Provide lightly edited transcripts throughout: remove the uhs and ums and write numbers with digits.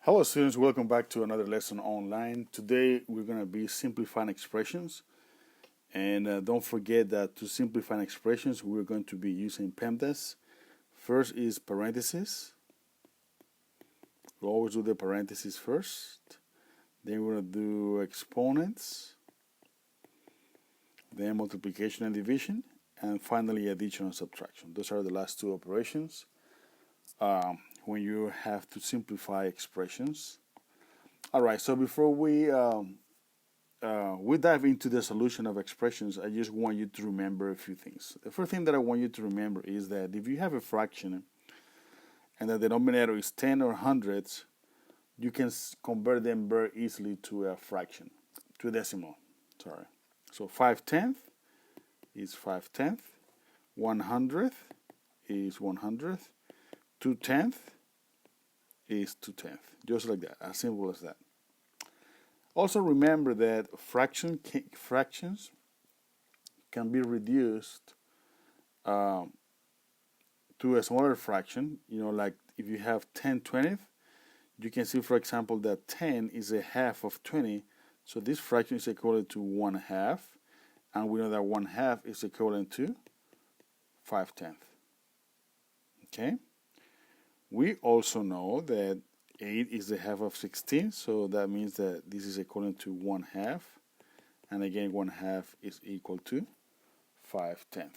Hello students, welcome back to another lesson online. Today we're going to be simplifying expressions, and don't forget that to simplify expressions we're going to be using PEMDAS. First is parentheses. We always do the parentheses first. Then we're going to do exponents, then multiplication and division, and finally addition and subtraction. Those are the last two operations when you have to simplify expressions. Alright, so before we dive into the solution of expressions, I just want you to remember a few things. The first thing that I want you to remember is that if you have a fraction and the denominator is 10 or hundreds, you can convert them very easily to a fraction, to a decimal. Sorry. So 5/10 is 5/10, 100th is 100th, 2/10 is 2/10, just like that, as simple as that. Also remember that fractions can be reduced to a smaller fraction. Like if you have 10/20th, you can see, for example, that 10 is a half of 20, so this fraction is equivalent to 1/2, and we know that 1/2 is equivalent to 5/10. Okay? We also know that 8 is the half of 16, so that means that this is equivalent to 1/2, and again 1/2 is equal to 5/10.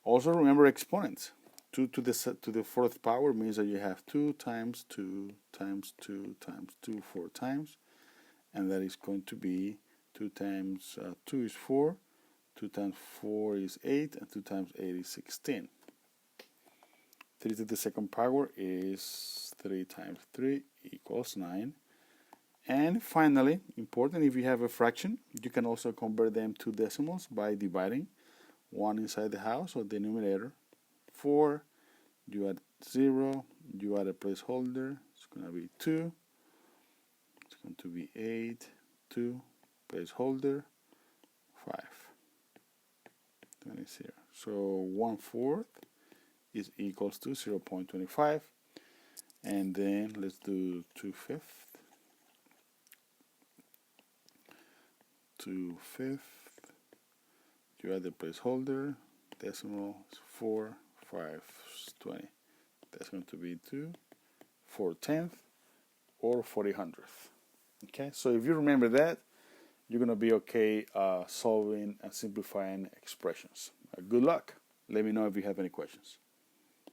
Also remember exponents. 2 to the fourth power means that you have 2 times 2 times 2 times 2 4 times, and that is going to be 2 times 2 is 4, 2 times 4 is 8, and 2 times 8 is 16. 3 to the second power is 3 times 3 equals 9. And finally, important, if you have a fraction, you can also convert them to decimals by dividing 1 inside the house or denominator. 4, you add 0, you add a placeholder, it's going to be 2, it's going to be 8, 2, placeholder, 5, 20. So 1/4 is equals to 0.25, and then let's do 2/5. 2/5, you add the placeholder, decimal is 4, 5 is 20. That's going to be 2 4/10 or 40/100th. Okay, so if you remember that, you're going to be okay solving and simplifying expressions. Good luck. Let me know if you have any questions.